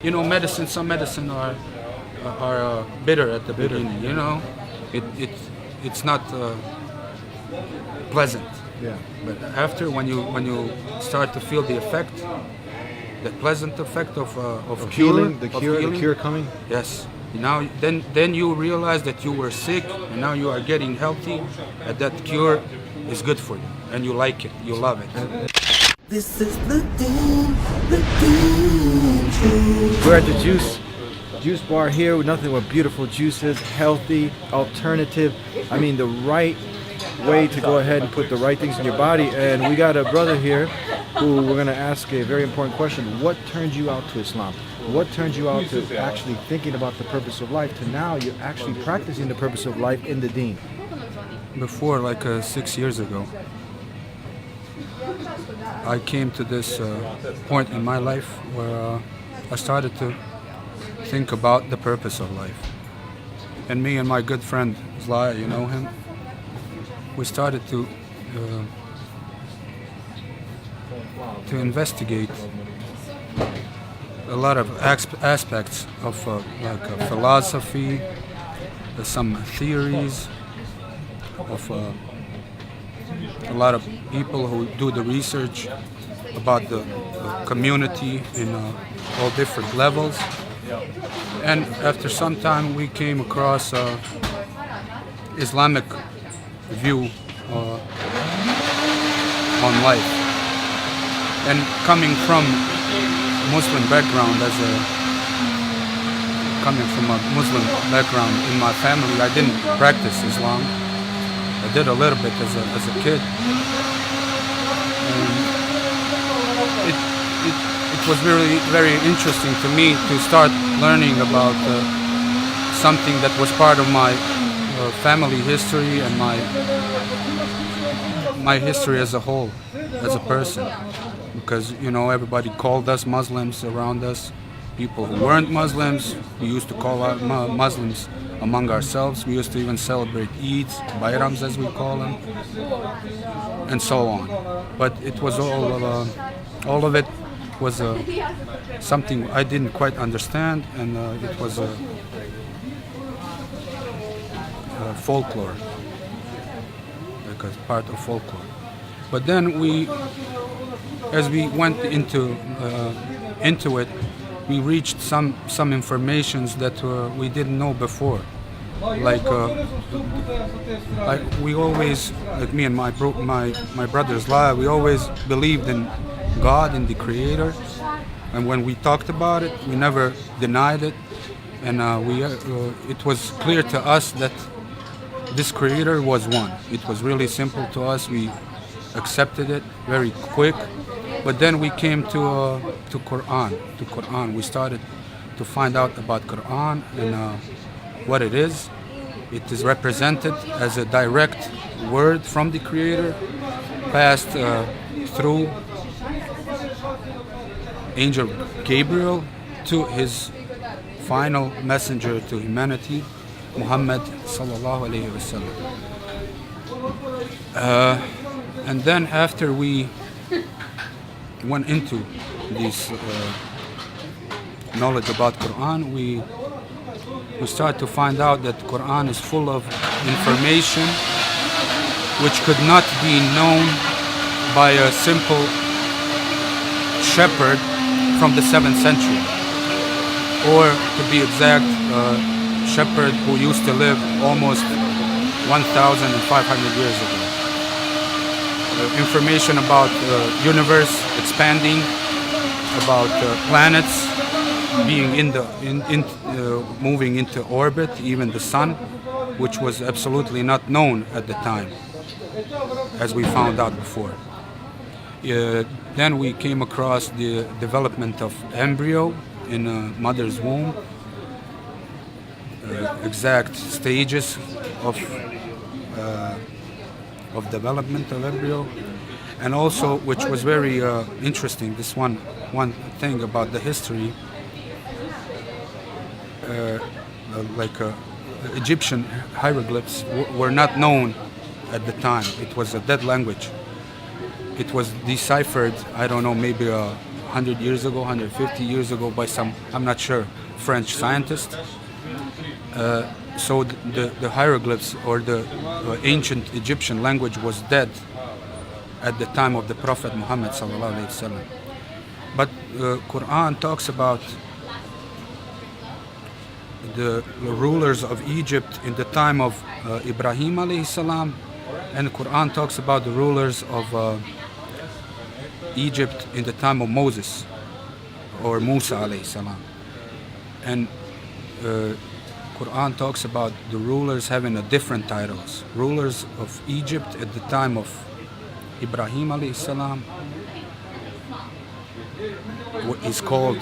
You know, some medicine are bitter at the beginning. You know, it's not pleasant. Yeah. But after, when you start to feel the effect, the pleasant effect of Healing, cure, the of cure, the healing, cure coming. yes. Now then you realize that you were sick and now you are getting healthy, and that cure is good for you and you like it, you love it. This is the Dean Show. We're at the juice bar here with nothing but beautiful juices, healthy, alternative. I mean, the right way to go ahead and put the right things in your body. And we got a brother here who we're going to ask a very important question. What turned you out to Islam? What turned you out to actually thinking about the purpose of life to now you're actually practicing the purpose of life in the deen? Before, like 6 years ago, I came to this point in my life where I started to think about the purpose of life. And me and my good friend Zlaya, you know him, we started to investigate a lot of aspects of philosophy, some theories of a lot of people who do the research about the community in all different levels. And after some time we came across Islamic view on life. And coming from Muslim background, coming from a Muslim background in my family, I didn't practice Islam. I did a little bit as a kid. And it was really very interesting to me to start learning about something that was part of my family history and my history as a whole, as a person. Because, you know, everybody called us Muslims around us. People who weren't Muslims, we used to call out Muslims among ourselves. We used to even celebrate Eids, Bayrams as we call them, and so on. But it was all of it was something I didn't quite understand, and it was folklore, because part of folklore. But then as we went into it, we reached some informations that we didn't know before. Like we always, like me and my brothers, we always believed in God, in the Creator, and when we talked about it, we never denied it, and it was clear to us that this Creator was one. It was really simple to us. We accepted it very quick. But then we came to Quran. We started to find out about Quran and what it is. It is represented as a direct word from the Creator, passed through Angel Gabriel to his final messenger to humanity, Muhammad sallallahu alaihi wasallam. And then after we went into this knowledge about Quran, we start to find out that Quran is full of information which could not be known by a simple shepherd from the 7th century, or to be exact, shepherd who used to live almost 1,500 years ago. Information about universe expanding, about planets being moving into orbit, even the sun, which was absolutely not known at the time, as we found out before. Then we came across the development of embryo in a mother's womb, exact stages of development of embryo, and also, which was very interesting, this one thing about the history, Egyptian hieroglyphs were not known at the time. It was a dead language. It was deciphered, I don't know, maybe 100 years ago, 150 years ago by some, I'm not sure, French scientist. So the hieroglyphs or the ancient Egyptian language was dead at the time of the Prophet Muhammad sallallahu alaihi wasallam. But Quran talks about the rulers of Egypt in the time of Ibrahim alayhi salam, and the Quran talks about the rulers of Egypt in the time of Moses or Musa alayhi salam. And Quran talks about the rulers having a different titles. Rulers of Egypt at the time of Ibrahim alayhi salam is called,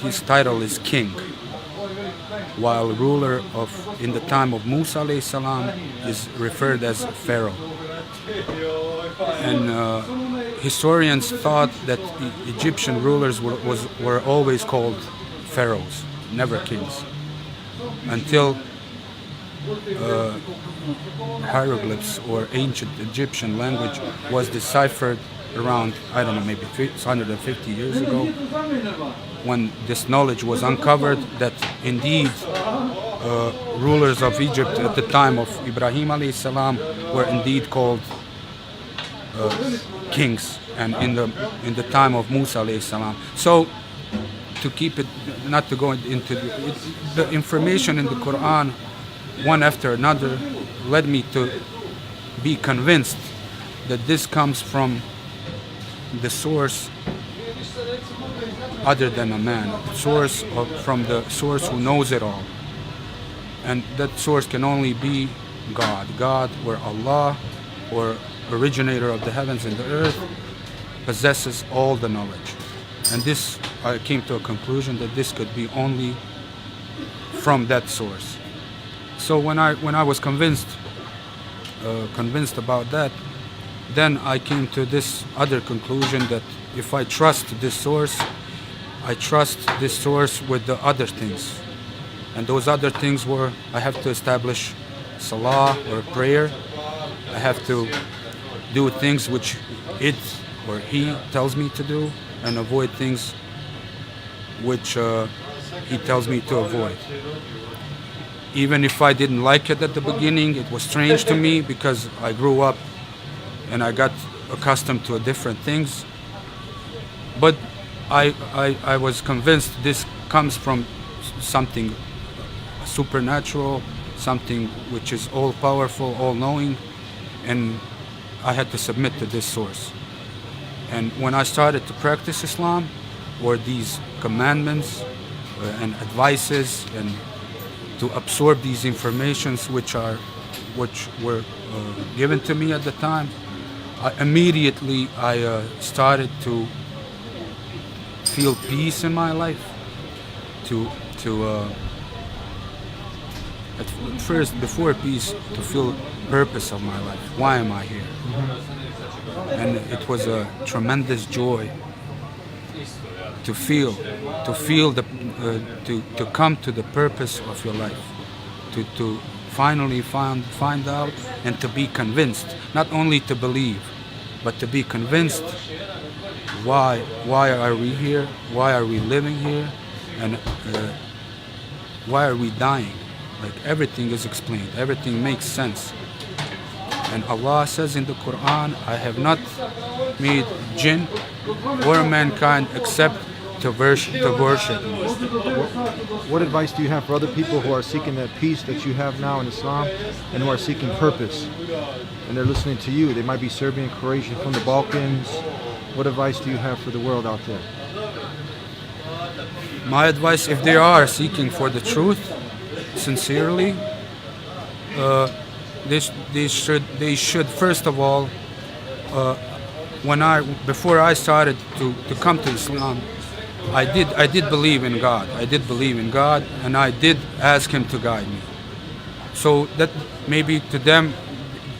his title is king, while ruler of in the time of Musa alayhi salam is referred as Pharaoh. And historians thought that Egyptian rulers were always called pharaohs, never kings, until hieroglyphs or ancient Egyptian language was deciphered around, I don't know, maybe 150 years ago, when this knowledge was uncovered that indeed rulers of Egypt at the time of Ibrahim alayhi salam were indeed called kings, and in the time of Musa alayhi salam. So to keep it, not to go into the information in the Quran, one after another, led me to be convinced that this comes from the source other than a man, from the source who knows it all. And that source can only be God. God, or Allah, or originator of the heavens and the earth, possesses all the knowledge. And this, I came to a conclusion that this could be only from that source. So when I was convinced about that, then I came to this other conclusion that if I trust this source, I trust this source with the other things. And those other things were, I have to establish salah or prayer. I have to do things which it or he tells me to do, and avoid things which he tells me to avoid. Even if I didn't like it at the beginning, it was strange to me because I grew up and I got accustomed to different things. But I was convinced this comes from something supernatural, something which is all-powerful, all-knowing, and I had to submit to this source. And when I started to practice Islam, or these commandments and advices, and to absorb these informations which were given to me at the time, immediately I started to feel peace in my life. At first, before peace, to feel purpose of my life. Why am I here? And it was a tremendous joy to feel to come to the purpose of your life, to finally find out and to be convinced, not only to believe, but to be convinced. Why are we here? Why are we living here? And why are we dying? Like, everything is explained, everything makes sense. And Allah says in the Quran, I have not made jinn or mankind except to worship me. What advice do you have for other people who are seeking that peace that you have now in Islam, and who are seeking purpose, and they're listening to you? They might be Serbian, Croatian, from the Balkans. What advice do you have for the world out there? My advice, if they are seeking for the truth sincerely, they should first of all, before I started to come to Islam, I did believe in God. I did believe in God, and I did ask Him to guide me. So that maybe to them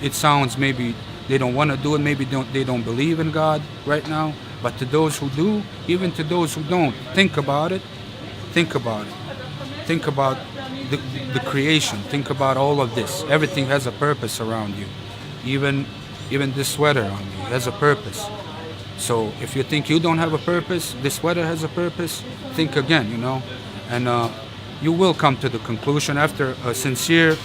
it sounds, maybe they don't want to do it, maybe they don't believe in God right now. But to those who do, even to those who don't, think about it. Think about it. Think about the creation. Think about all of this. Everything has a purpose around you. Even this sweater on me has a purpose. So if you think you don't have a purpose, this sweater has a purpose, think again, and you will come to the conclusion after a sincere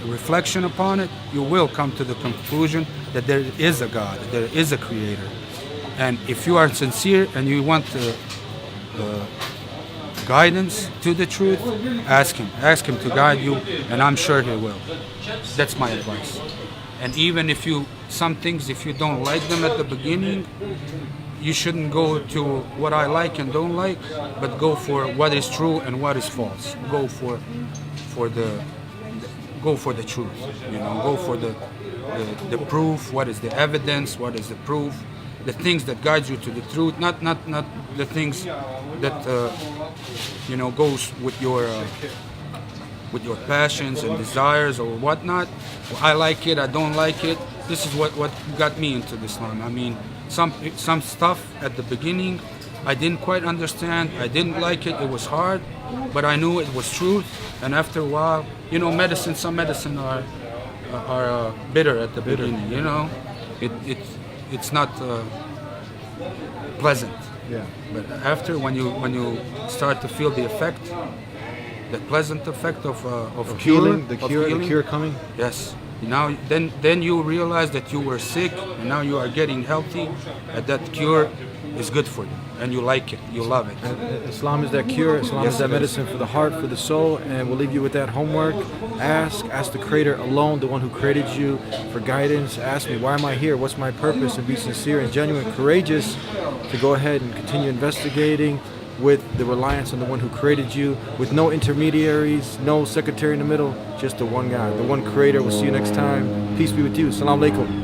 reflection upon it. You will come to the conclusion that there is a God, there is a Creator, and if you are sincere and you want guidance to the truth, ask Him to guide you, and I'm sure He will. That's my advice. And even if some things, if you don't like them at the beginning, you shouldn't go to what I like and don't like, but go for what is true and what is false. Go for the truth. Go for the proof. What is the evidence? What is the proof? The things that guide you to the truth, not the things that goes with your passions and desires or whatnot. I like it, I don't like it. This is what got me into Islam. I mean, some stuff at the beginning I didn't quite understand. I didn't like it. It was hard, but I knew it was truth. And after a while, some medicine are bitter at the beginning. It's not pleasant. Yeah. But after, when you start to feel the effect, the pleasant effect of Healing, the healing, cure coming. yes. Now, then you realize that you were sick, and now you are getting healthy, and that cure is good for you, and you like it, you love it. Islam is that cure. Islam Yes, is that it is. medicine for the heart, for the soul, and we'll leave you with that homework. Ask the Creator alone, the one who created you, for guidance. Ask me, why am I here? What's my purpose? And be sincere and genuine, courageous to go ahead and continue investigating with the reliance on the one who created you, with no intermediaries, no secretary in the middle, just the one God, the one Creator. We'll see you next time. Peace be with you. Assalamu alaikum.